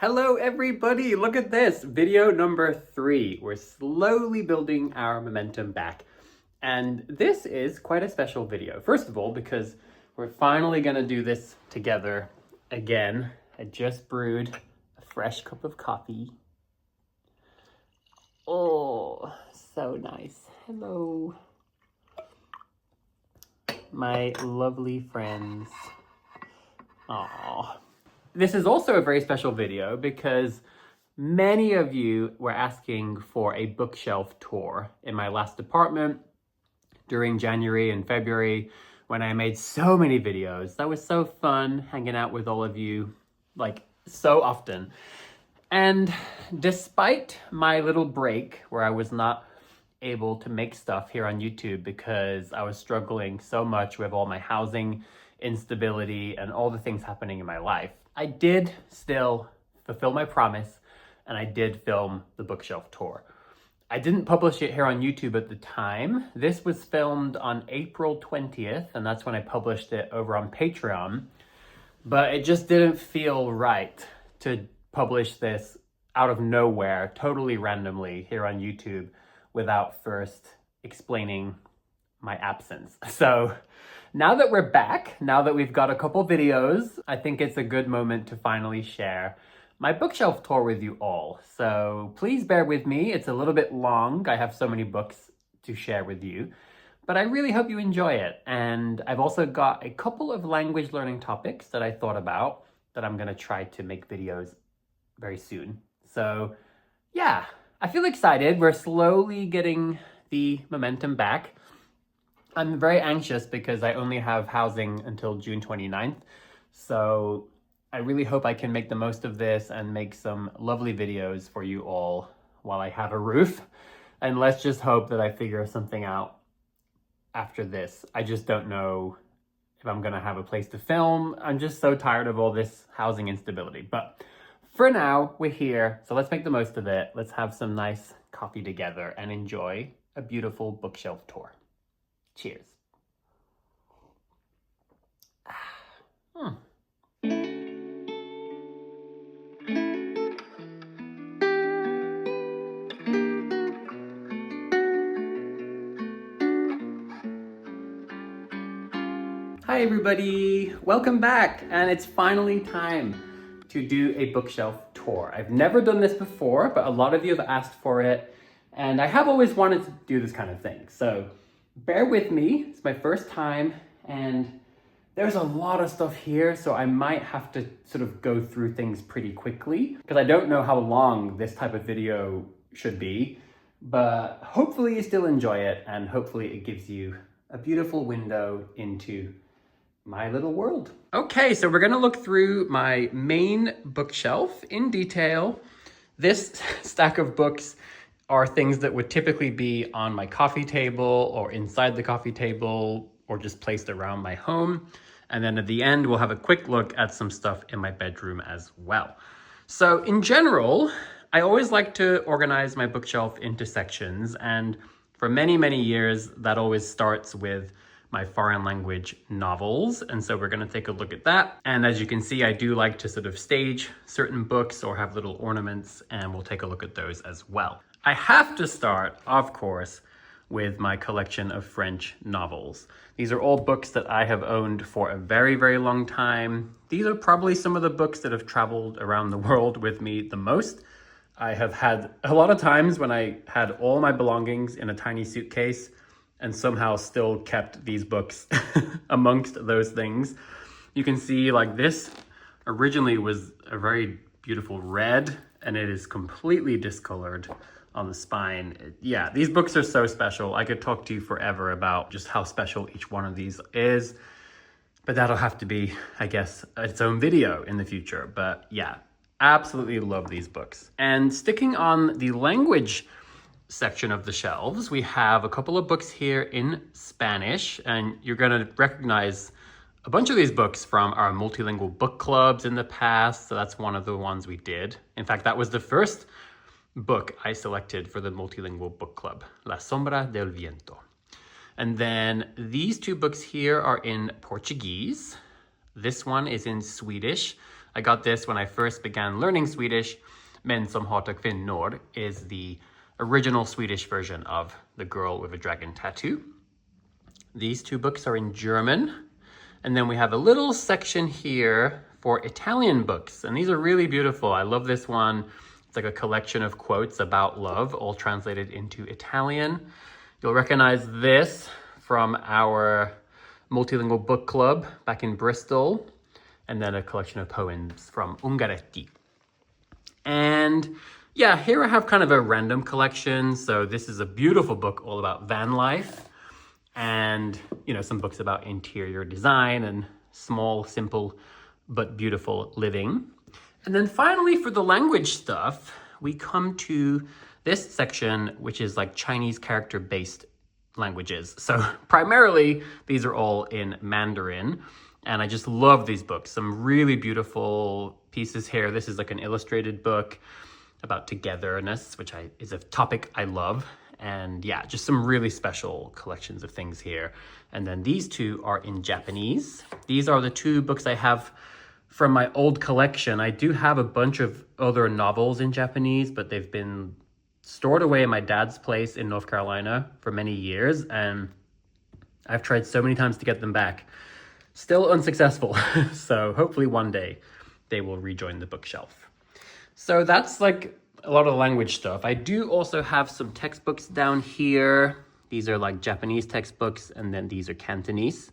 Hello everybody, look at this, video number 3. We're slowly building our momentum back. And this is quite a special video. First of all, because we're finally gonna do this together again. I just brewed a fresh cup of coffee. Oh, so nice. Hello, my lovely friends. Aww. This is also a very special video because many of you were asking for a bookshelf tour in my last apartment during January and February when I made so many videos. That was so fun hanging out with all of you, like so often. And despite my little break where I was not able to make stuff here on YouTube because I was struggling so much with all my housing instability and all the things happening in my life, I did still fulfill my promise and I did film the bookshelf tour. I didn't publish it here on YouTube at the time. This was filmed on April 20th, and that's when I published it over on Patreon. But it just didn't feel right to publish this out of nowhere, totally randomly here on YouTube without first explaining my absence. So now that we're back, now that we've got a couple videos, I think it's a good moment to finally share my bookshelf tour with you all. So please bear with me. It's a little bit long. I have so many books to share with you, but I really hope you enjoy it. And I've also got a couple of language learning topics that I thought about that I'm gonna try to make videos very soon. So yeah, I feel excited. We're slowly getting the momentum back. I'm very anxious because I only have housing until June 29th. So I really hope I can make the most of this and make some lovely videos for you all while I have a roof. And let's just hope that I figure something out after this. I just don't know if I'm gonna have a place to film. I'm just so tired of all this housing instability. But for now, we're here. So let's make the most of it. Let's have some nice coffee together and enjoy a beautiful bookshelf tour. Cheers. Hi everybody, welcome back. And it's finally time to do a bookshelf tour. I've never done this before, but a lot of you have asked for it. And I have always wanted to do this kind of thing. So bear with me, it's my first time, and there's a lot of stuff here, so I might have to sort of go through things pretty quickly, because I don't know how long this type of video should be, but hopefully you still enjoy it, and hopefully it gives you a beautiful window into my little world. Okay, so we're gonna look through my main bookshelf in detail. This stack of books are things that would typically be on my coffee table or inside the coffee table or just placed around my home. And then at the end, we'll have a quick look at some stuff in my bedroom as well. So in general, I always like to organize my bookshelf into sections. And for many, many years, that always starts with my foreign language novels. And so we're gonna take a look at that. And as you can see, I do like to sort of stage certain books or have little ornaments, and we'll take a look at those as well. I have to start, of course, with my collection of French novels. These are all books that I have owned for a very, very long time. These are probably some of the books that have traveled around the world with me the most. I have had a lot of times when I had all my belongings in a tiny suitcase and somehow still kept these books amongst those things. You can see like this originally was a very beautiful red, and it is completely discolored on the spine. Yeah, these books are so special. I could talk to you forever about just how special each one of these is, but that'll have to be, I guess, its own video in the future. But yeah, absolutely love these books. And sticking on the language section of the shelves, we have a couple of books here in Spanish, and you're gonna recognize a bunch of these books from our multilingual book clubs in the past. So that's one of the ones we did. In fact, that was the first book I selected for the multilingual book club, La Sombra del Viento. And then these two books here are in Portuguese. This one is in Swedish. I got this when I first began learning Swedish. Män som hatar kvinnor is the original Swedish version of The Girl with a Dragon Tattoo. These two books are in German. And then we have a little section here for Italian books. And these are really beautiful. I love this one. It's like a collection of quotes about love, all translated into Italian. You'll recognize this from our multilingual book club back in Bristol. And then a collection of poems from Ungaretti. And yeah, here I have kind of a random collection. So this is a beautiful book all about van life. And, you know, some books about interior design and small, simple, but beautiful living. And then finally, for the language stuff, we come to this section, which is like Chinese character-based languages. So primarily, these are all in Mandarin. And I just love these books. Some really beautiful pieces here. This is like an illustrated book about togetherness, which is a topic I love. And yeah, just some really special collections of things here. And then these two are in Japanese. These are the two books I have from my old collection. I do have a bunch of other novels in Japanese, but they've been stored away in my dad's place in North Carolina for many years. And I've tried so many times to get them back. Still unsuccessful. So hopefully one day they will rejoin the bookshelf. So that's like a lot of language stuff. I do also have some textbooks down here. These are like Japanese textbooks, and then these are Cantonese.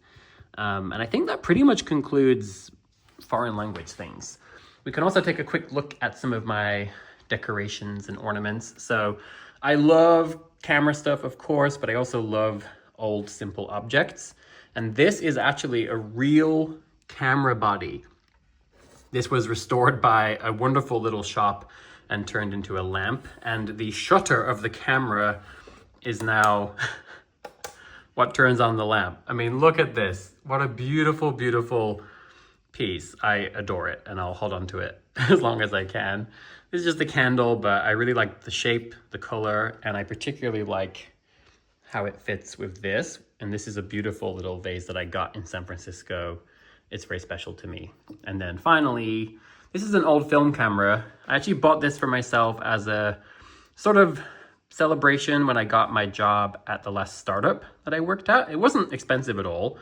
And I think that pretty much concludes foreign language things. We can also take a quick look at some of my decorations and ornaments. So I love camera stuff, of course, but I also love old, simple objects. And this is actually a real camera body. This was restored by a wonderful little shop and turned into a lamp. And the shutter of the camera is now what turns on the lamp. I mean, look at this. What a beautiful, beautiful piece. I adore it, and I'll hold on to it as long as I can. This is just a candle, but I really like the shape, the color, and I particularly like how it fits with this. And this is a beautiful little vase that I got in San Francisco. It's very special to me. And then finally, this is an old film camera. I actually bought this for myself as a sort of celebration when I got my job at the last startup that I worked at. It wasn't expensive at all,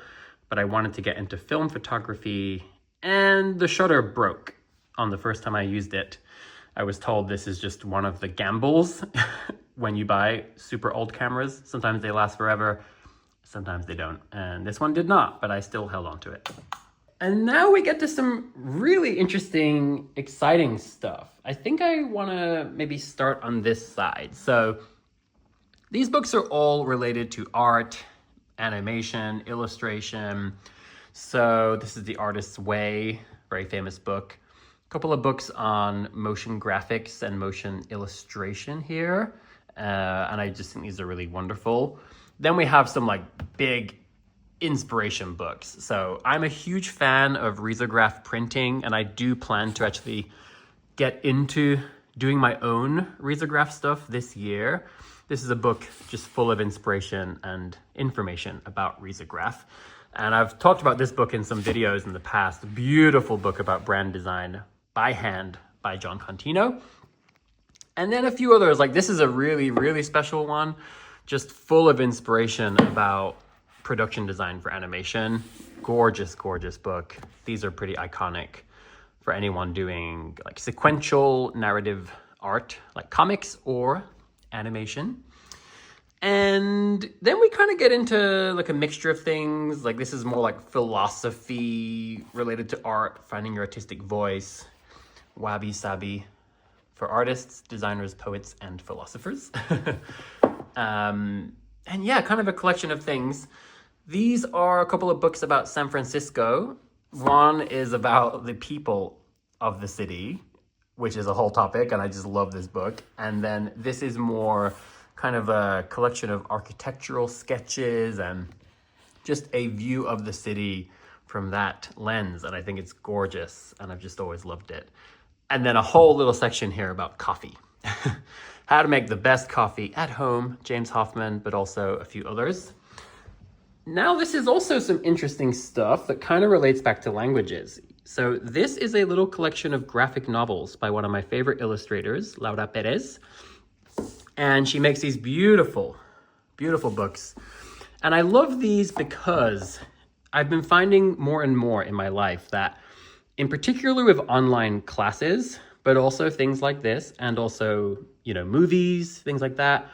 but I wanted to get into film photography, and the shutter broke on the first time I used it. I was told this is just one of the gambles when you buy super old cameras. Sometimes they last forever, sometimes they don't. And this one did not, but I still held on to it. And now we get to some really interesting, exciting stuff. I think I want to maybe start on this side. So these books are all related to art, animation, illustration. So this is The Artist's Way, very famous book. A couple of books on motion graphics and motion illustration here. And I just think these are really wonderful. Then we have some like big inspiration books. So I'm a huge fan of risograph printing, and I do plan to actually get into doing my own risograph stuff this year. This is a book just full of inspiration and information about risograph. And I've talked about this book in some videos in the past. A beautiful book about brand design by hand by John Contino. And then a few others, like this is a really, really special one, just full of inspiration about production design for animation. Gorgeous, gorgeous book. These are pretty iconic for anyone doing like sequential narrative art, like comics or animation. And then we kind of get into like a mixture of things. Like this is more like philosophy related to art, finding your artistic voice, wabi sabi for artists, designers, poets, and philosophers. And yeah, kind of a collection of things. These are a couple of books about San Francisco. One is about the people of the city, which is a whole topic, and I just love this book. And then this is more kind of a collection of architectural sketches and just a view of the city from that lens. And I think it's gorgeous, and I've just always loved it. And then a whole little section here about coffee. How to make the best coffee at home, James Hoffmann, but also a few others. Now, this is also some interesting stuff that kind of relates back to languages. So this is a little collection of graphic novels by one of my favorite illustrators, Laura Perez. And she makes these beautiful, beautiful books. And I love these because I've been finding more and more in my life that, in particular with online classes, but also things like this, and also, movies, things like that,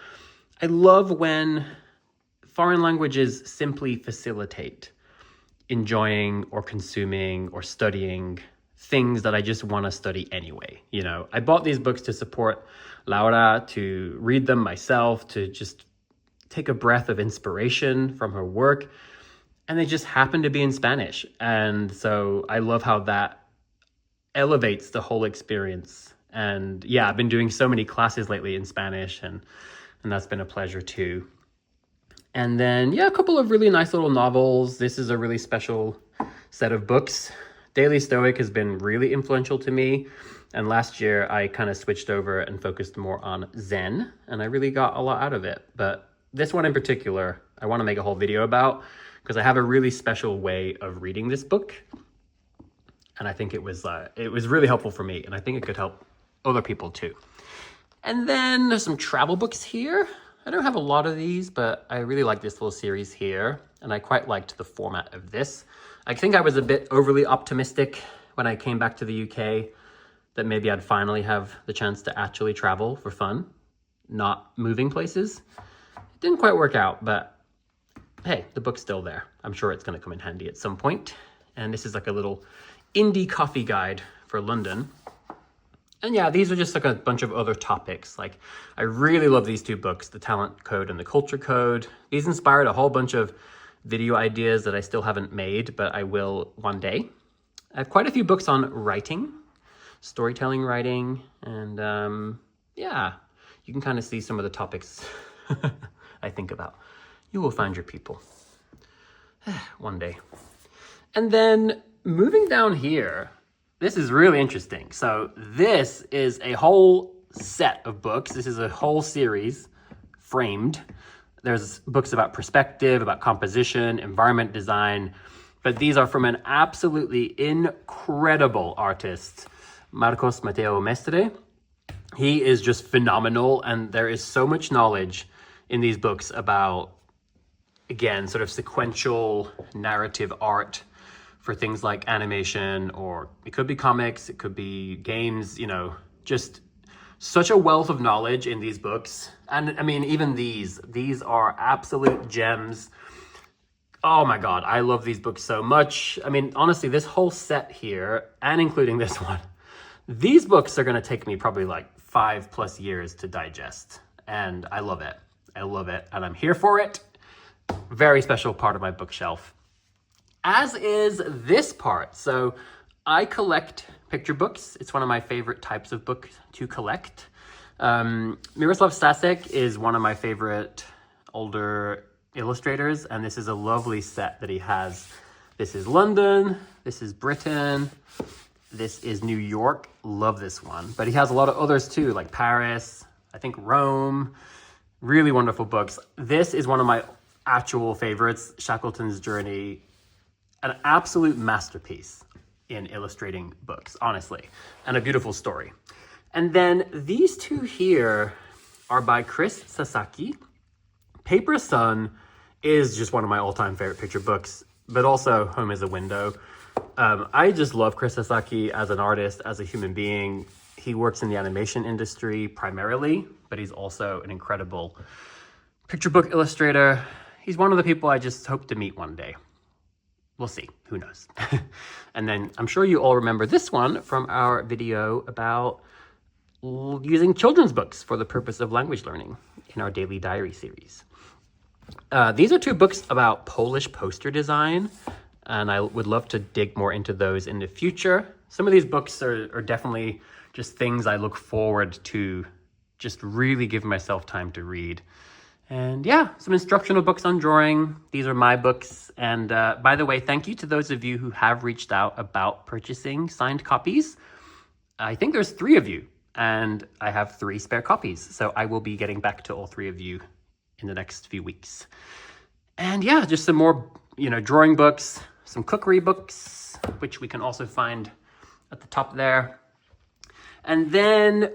I love when foreign languages simply facilitate enjoying or consuming or studying things that I just want to study anyway. I bought these books to support Laura, to read them myself, to just take a breath of inspiration from her work. And they just happen to be in Spanish. And so I love how that elevates the whole experience. And yeah, I've been doing so many classes lately in Spanish, and that's been a pleasure too. And then, yeah, a couple of really nice little novels. This is a really special set of books. Daily Stoic has been really influential to me. And last year, I kind of switched over and focused more on Zen, and I really got a lot out of it. But this one in particular, I want to make a whole video about, because I have a really special way of reading this book. And I think it was really helpful for me, and I think it could help other people too. And then there's some travel books here. I don't have a lot of these, but I really like this little series here, and I quite liked the format of this. I think I was a bit overly optimistic when I came back to the UK that maybe I'd finally have the chance to actually travel for fun, not moving places. It didn't quite work out, but hey, the book's still there. I'm sure it's going to come in handy at some point. And this is like a little indie coffee guide for London. And yeah, these are just like a bunch of other topics. Like, I really love these two books, The Talent Code and The Culture Code. These inspired a whole bunch of video ideas that I still haven't made, but I will one day. I have quite a few books on writing, storytelling writing, and yeah, you can kind of see some of the topics I think about. You will find your people one day. And then moving down here, this is really interesting. So this is a whole set of books. This is a whole series framed. There's books about perspective, about composition, environment design, but these are from an absolutely incredible artist, Marcos Mateo Mestre. He is just phenomenal, and there is so much knowledge in these books about, again, sort of sequential narrative art for things like animation, or it could be comics, it could be games, just such a wealth of knowledge in these books. And I mean, even these are absolute gems. Oh my God, I love these books so much. I mean, honestly, this whole set here, and including this one, these books are gonna take me probably like 5+ years to digest. And I love it. I love it, and I'm here for it. Very special part of my bookshelf, as is this part. So I collect picture books. It's one of my favorite types of book to collect. Miroslav Stasek is one of my favorite older illustrators, and this is a lovely set that he has. This is London, this is Britain, this is New York. Love this one. But he has a lot of others too, like Paris, I think Rome. Really wonderful books. This is one of my actual favorites, Shackleton's Journey. An absolute masterpiece in illustrating books, honestly, and a beautiful story. And then these two here are by Chris Sasaki. Paper Sun is just one of my all-time favorite picture books, but also Home is a Window. I just love Chris Sasaki as an artist, as a human being. He works in the animation industry primarily, but he's also an incredible picture book illustrator. He's one of the people I just hope to meet one day. We'll see, who knows? And then I'm sure you all remember this one from our video about using children's books for the purpose of language learning in our daily diary series. These are two books about Polish poster design, and I would love to dig more into those in the future. Some of these books are definitely just things I look forward to just really give myself time to read. And yeah, some instructional books on drawing. These are my books. And by the way, thank you to those of you who have reached out about purchasing signed copies. I think there's 3 of you, and I have 3 spare copies. So I will be getting back to all 3 of you in the next few weeks. And yeah, just some more, drawing books, some cookery books, which we can also find at the top there. And then,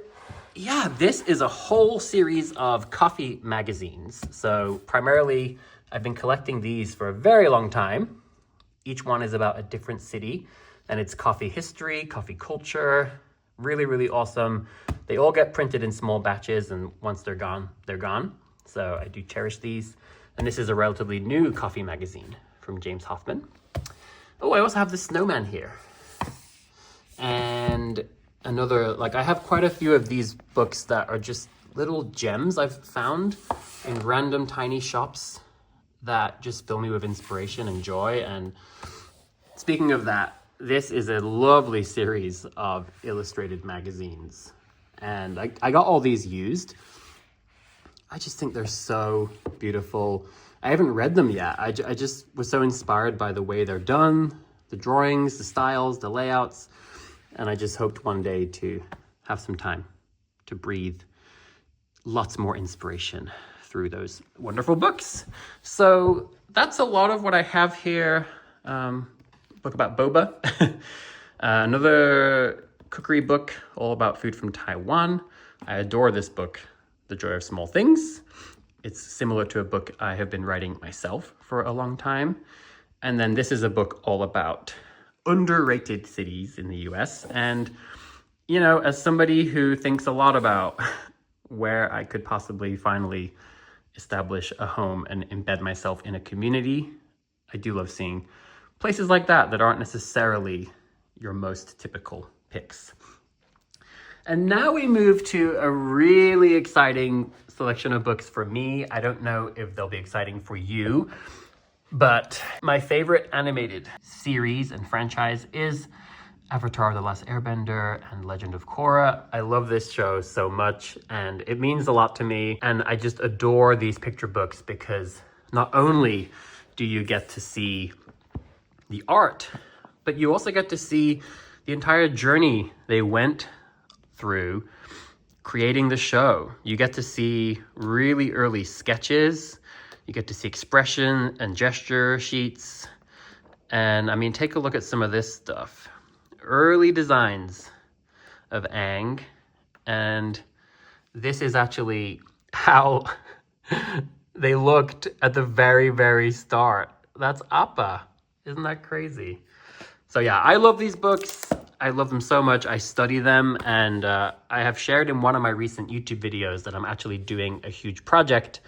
yeah, this is a whole series of coffee magazines. So primarily, I've been collecting these for a very long time. Each one is about a different city, and it's coffee history, coffee culture. Really, really awesome. They all get printed in small batches, and once they're gone, they're gone. So I do cherish these. And this is a relatively new coffee magazine from James Hoffman. Oh, I also have the snowman here. And another, like, I have quite a few of these books that are just little gems I've found in random tiny shops that just fill me with inspiration and joy. And speaking of that, this is a lovely series of illustrated magazines. And I got all these used. I just think they're so beautiful. I haven't read them yet. I just was so inspired by the way they're done, the drawings, the styles, the layouts. And I just hoped one day to have some time to breathe lots more inspiration through those wonderful books. So that's a lot of what I have here. Book about boba. Another cookery book all about food from Taiwan. I adore this book, The Joy of Small Things. It's similar to a book I have been writing myself for a long time. And then this is a book all about underrated cities in the US. And, you know, as somebody who thinks a lot about where I could possibly finally establish a home and embed myself in a community, I do love seeing places like that aren't necessarily your most typical picks. And now we move to a really exciting selection of books for me. I don't know if they'll be exciting for you, but my favorite animated series and franchise is Avatar: The Last Airbender and Legend of Korra. I love this show so much, and it means a lot to me. And I just adore these picture books because not only do you get to see the art, but you also get to see the entire journey they went through creating the show. You get to see really early sketches. You get to see expression and gesture sheets. And I mean, take a look at some of this stuff. Early designs of Aang. And this is actually how they looked at the very, very start. That's Appa. Isn't that crazy? So yeah, I love these books. I love them so much. I study them, and I have shared in one of my recent YouTube videos that I'm actually doing a huge project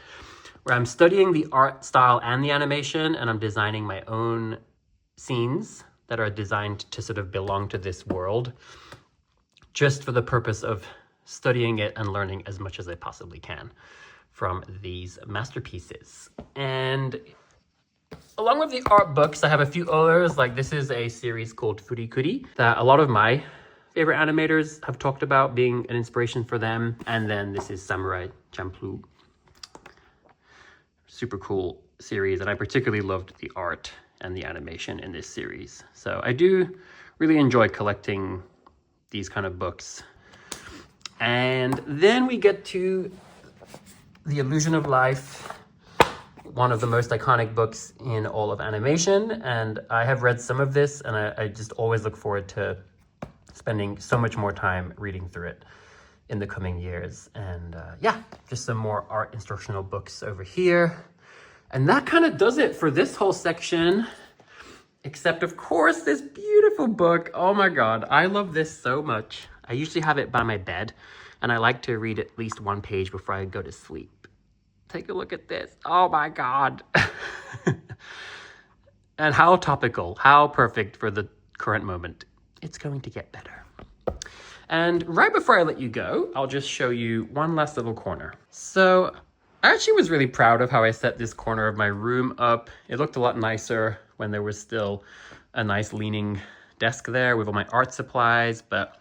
where I'm studying the art style and the animation, and I'm designing my own scenes that are designed to sort of belong to this world, just for the purpose of studying it and learning as much as I possibly can from these masterpieces. And along with the art books, I have a few others. Like, this is a series called Furikuri that a lot of my favorite animators have talked about being an inspiration for them. And then this is Samurai Champloo. Super cool series, and I particularly loved the art and the animation in this series. So I do really enjoy collecting these kind of books. And then we get to The Illusion of Life, one of the most iconic books in all of animation. And I have read some of this, and I just always look forward to spending so much more time reading through it in the coming years. And yeah, just some more art instructional books over here. And that kind of does it for this whole section, except of course this beautiful book. Oh my God, I love this so much. I usually have it by my bed, and I like to read at least one page before I go to sleep. Take a look at this. Oh my God. And how topical, how perfect for the current moment. It's going to get better. And right before I let you go, I'll just show you one last little corner. So I actually was really proud of how I set this corner of my room up. It looked a lot nicer when there was still a nice leaning desk there with all my art supplies. But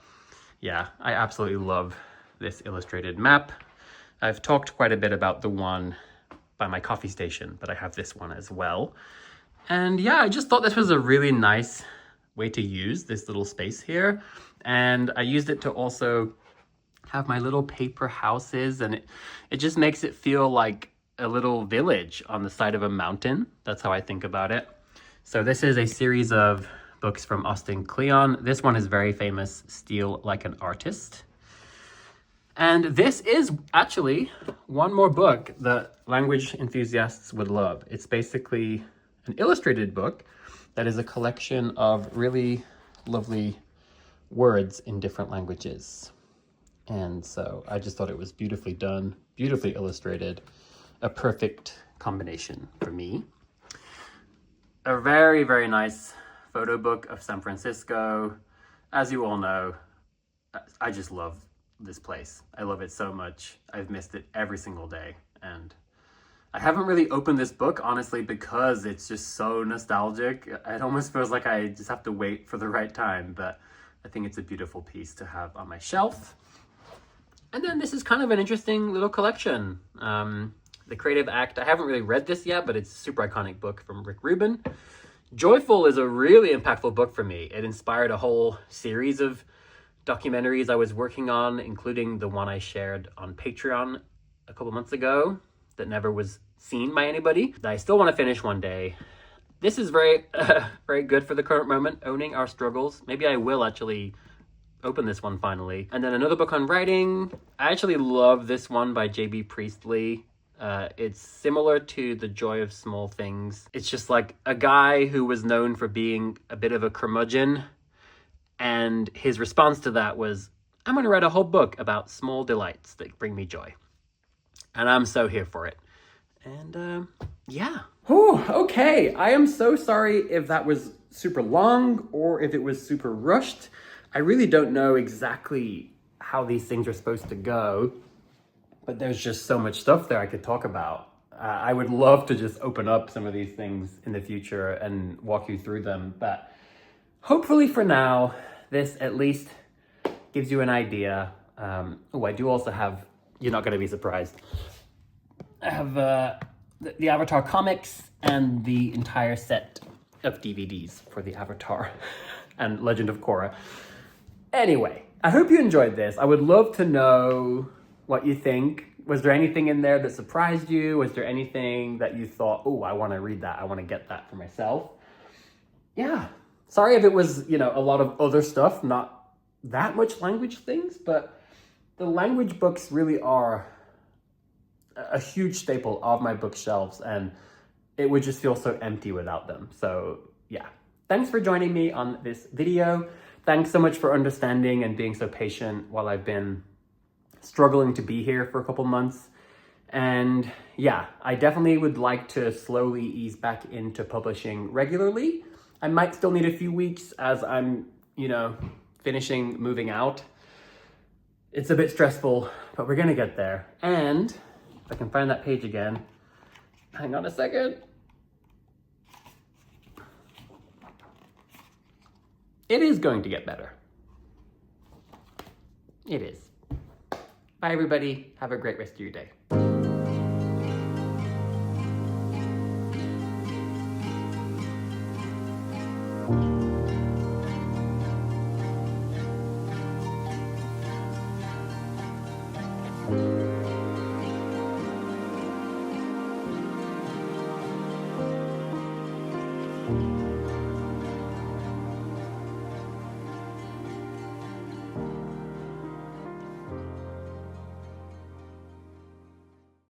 yeah, I absolutely love this illustrated map. I've talked quite a bit about the one by my coffee station, but I have this one as well. And yeah, I just thought this was a really nice way to use this little space here. And I used it to also have my little paper houses, and it just makes it feel like a little village on the side of a mountain. That's how I think about it. So this is a series of books from Austin Kleon. This one is very famous, Steal Like an Artist. And this is actually one more book that language enthusiasts would love. It's basically an illustrated book that is a collection of really lovely words in different languages. And so I just thought it was beautifully done, beautifully illustrated, a perfect combination for me. A very, very nice photo book of San Francisco. As you all know, I just love this place. I love it so much. I've missed it every single day. And I haven't really opened this book, honestly, because it's just so nostalgic. It almost feels like I just have to wait for the right time, but I think it's a beautiful piece to have on my shelf. And then this is kind of an interesting little collection. The Creative Act, I haven't really read this yet, but it's a super iconic book from Rick Rubin. Joyful is a really impactful book for me. It inspired a whole series of documentaries I was working on, including the one I shared on Patreon a couple months ago that never was seen by anybody, that I still want to finish one day. This is very, very good for the current moment, owning our struggles. Maybe I will actually open this one finally. And then another book on writing. I actually love this one by J.B. Priestley. It's similar to The Joy of Small Things. It's just like a guy who was known for being a bit of a curmudgeon, and his response to that was, I'm going to write a whole book about small delights that bring me joy. And I'm so here for it. And yeah. Oh, okay. I am so sorry if that was super long or if it was super rushed. I really don't know exactly how these things are supposed to go, but there's just so much stuff there I could talk about. I would love to just open up some of these things in the future and walk you through them, but hopefully for now, this at least gives you an idea. Oh, I do also have, you're not going to be surprised, I have the Avatar comics and the entire set of DVDs for the Avatar and Legend of Korra. Anyway, I hope you enjoyed this. I would love to know what you think. Was there anything in there that surprised you? Was there anything that you thought, oh, I want to read that. I want to get that for myself? Yeah. Sorry if it was, a lot of other stuff, not that much language things, but the language books really are a huge staple of my bookshelves, and it would just feel so empty without them. So yeah, thanks for joining me on this video. Thanks so much for understanding and being so patient while I've been struggling to be here for a couple months. And yeah, I definitely would like to slowly ease back into publishing regularly. I might still need a few weeks as I'm, finishing moving out. It's a bit stressful, but we're gonna get there. And if I can find that page again, hang on a second. It is going to get better. It is. Bye, everybody. Have a great rest of your day.